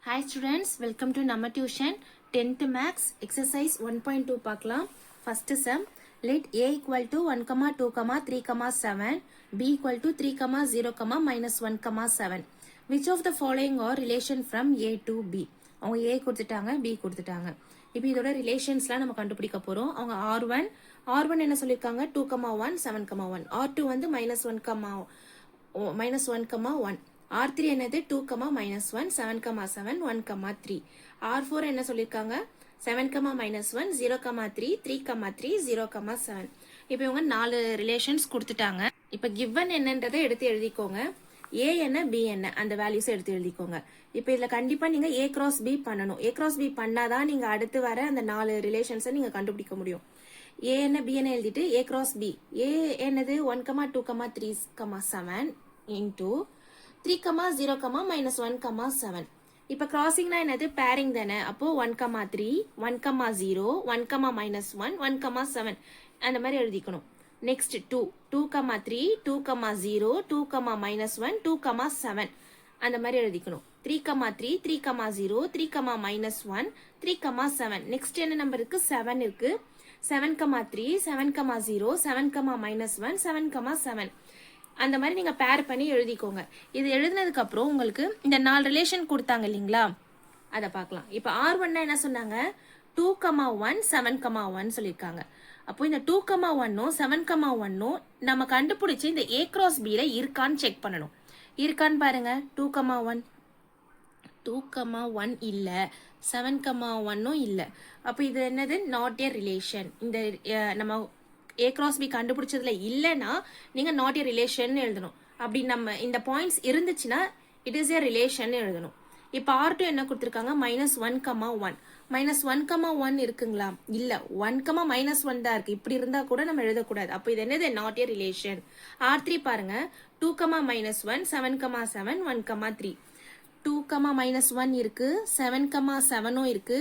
Hi students, welcome to Nama Tuition 10th Max exercise 1.2 பார்க்கலாம். First sum, let a equal to 1, 2, 3, 7, b equal to 3, 0, minus 1, 7. Which of the following are relation from a to b? அவங்க a கொடுத்துட்டாங்க, b கொடுத்துட்டாங்க. இப்போ இதோட ரிலேஷன்ஸ்லாம் நம்ம கண்டுபிடிக்க போறோம். அவங்க r1 என்ன சொல்லிருக்காங்க 2, 1, 7, 1. r2 வந்து -1, 1, R3 என்னது 2, -1, 7, 7, 1, 3. R4 என்ன சொல்லிருக்காங்க 7, -1, 0, 3, 3, 3, 0, 7. இப்போ இவங்க 4 ரிலேஷன்ஸ் கொடுத்துட்டாங்க. இப்போ given என்னன்றதை எடுத்து எழுதிக்கோங்க. A என்ன B என்ன அந்த வேல்யூஸ் எடுத்து எழுதிக்கோங்க. இப்போ இதுல கண்டிப்பா நீங்க A cross B பண்ணணும். A cross B பண்ணாதான் நீங்க அடுத்து வர அந்த 4 ரிலேஷன்ஸை நீங்க கண்டுபிடிக்க முடியும். A என்ன B என்ன எழுதிட்டு A cross B. A என்னது 1, 2, 3, 7 into 3, 0, minus 1, 7. இப்போ crossingனா என்னது pairing தானே. அப்போ 1, 3, 1, 0, 1, minus 1, 1, 7 அந்த மாதிரி எழுதிக்கணும். Next 2, 3, 2, 0, 2, minus 1, 2, 7 அந்த மாதிரி எழுதிக்கணும். 3, 3, 3, 0, 3, minus 1, 3, 7. Next என்ன நம்பர் இருக்கு 7 இருக்கு. 7, 3, 7, 0, 7, minus 1, 7, 7 அந்த மாதிரி நீங்க பேர் பண்ணி எழுதிக்கோங்க. இது எழுதினதுக்கு அப்புறம் உங்களுக்கு இந்த 4 ரிலேஷன் கொடுத்தாங்க இல்லீங்களா அத பார்க்கலாம். இப்போ R1 என்ன சொன்னாங்க 2, 1, 7, 1 சொல்லிருக்காங்க. அப்போ இந்த 2, 1 7, 1 நம்ம கண்டுபிடிச்சு இந்த A cross B ல இருக்கான்னு செக் பண்ணணும். இருக்கான்னு பாருங்க 2, 1 2, 1 இல்ல 7, 1 இல்ல. அப்போ இது என்னது not a relation. இந்த நம்ம A cross B கண்டுபிடிச்சதுல இல்லனா நீங்க not a relation எழுதணும். அப்படி நம்ம இந்த பாயிண்ட்ஸ் இருந்துச்சுன்னா it is a relation எழுதணும். இப்போ R2 என்ன கொடுத்திருக்காங்க -1, 1. -1, 1 இருக்குங்களா இல்ல 1, -1 தான் இருக்கு. இப்படி இருந்தா கூட நம்ம எழுதக்கூடாது. அப்போ இது என்னது not a relation. R3 பாருங்க 2, -1, 7, 7, 1, 3. 2, -1 இருக்கு 7, 7 இருக்கு.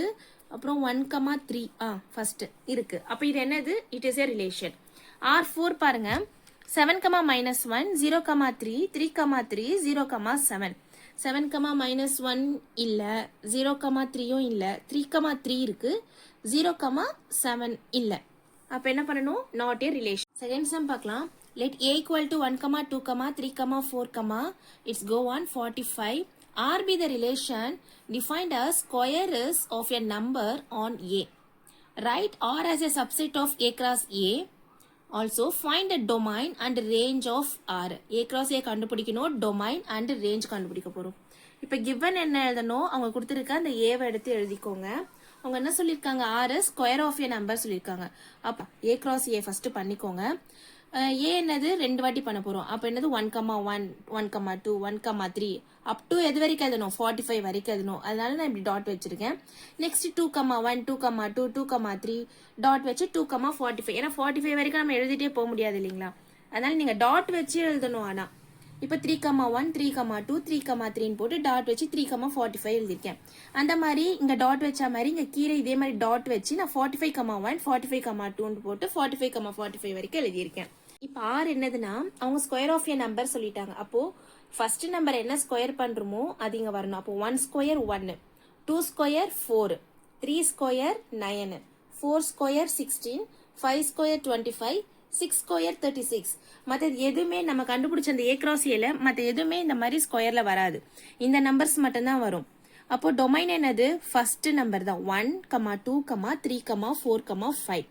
அப்புறம் 1, 3 ஃபர்ஸ்ட் இருக்கு. அப்ப இது என்னது it is a relation. R4 பாருங்க 7, -1, 0, 3, 3, 3, 0, 7. 7, -1 இல்ல 0, 3யும் இல்ல 3, 3 இருக்கு 0, 7 இல்ல. அப்ப என்ன பண்ணணும் not a relation. Second sum பார்க்கலாம். let a equal to 1, 2, 3, 4, it's go on 45. R be the relation defined as square is of a number on A. Write R as a subset of A cross A. Also find the domain and range of R. A cross A கண்டுபிடிக்கணும் domain and range கண்டுபிடிக்க போறோம். இப்போ given என்ன எழுதணும் அவங்க கொடுத்திருக்க அந்த A வை எடுத்து எழுதிக்கோங்க. அவங்க என்ன சொல்லிருக்காங்க R is square of a number சொல்லிருக்காங்க. அப்ப A cross A ஃபர்ஸ்ட் பண்ணிக்கோங்க. A என்னது ரெண்டு வாட்டி பண்ண போறோம். அப்ப என்னது 1, 1, 1, 2, 1, 3 up to எது வரைக்கும் எழுதணும் 45 வரைக்கும் எழுதணும். அதனால நான் இப்படி டாட் வச்சிருக்கேன். நெக்ஸ்ட் 2, 1, 2, 2, 2, 3 டாட் வச்சு 2, 45. ஏன்னா 45 வரைக்கும் நம்ம எழுதிட்டே போக முடியாது இல்லைங்களா. அதனால நீங்க டாட் வச்சு எழுதணும். ஆனா இப்போ 3, 1, 3, 2, 3, 3 போட்டு டாட் வச்சு 3, 45 எழுதிருக்கேன். அந்த மாதிரி இங்க டாட் வச்ச மாதிரி இங்க கீழே இதே மாதிரி டாட் வச்சு நான் 45, 1, 45, 2 போட்டு 45, 45 வரைக்கும் எழுதியிருக்கேன். இப்போ R என்னதுன்னா அவங்க ஸ்கொயர் ஆஃப் ஏ நம்பர் சொல்லிட்டாங்க. அப்போ ஃபர்ஸ்ட் நம்பர் என்ன ஸ்கொயர் பண்றோமோ அது இங்க வரணும். அப்போ 1 square 1, 2 square 4, 3 square 9, 4 square 16, 5 square 25, 6 square 36. மற்ற எதுவுமே நம்ம கண்டுபிடிச்ச அந்த A cross A ல மற்ற எதுவுமே இந்த மாதிரி ஸ்கொயர்ல வராது. இந்த நம்பர்ஸ் மட்டும்தான் வரும். அப்போ டொமைன் என்னது ஃபர்ஸ்ட் நம்பர் தான் 1, 2, 3, 4, 5,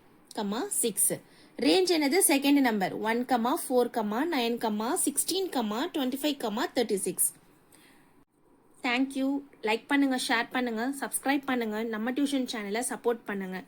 6. ரேஞ்ச் என்னது செகண்ட் நம்பர் 1, 4, 9, 16, 25, 36. தேங்க்யூ. லைக் பண்ணுங்க, ஷேர் பண்ணுங்க, சப்ஸ்கிரைப் பண்ணுங்க, நம்ம டியூஷன் சேனலை சப்போர்ட் பண்ணுங்க.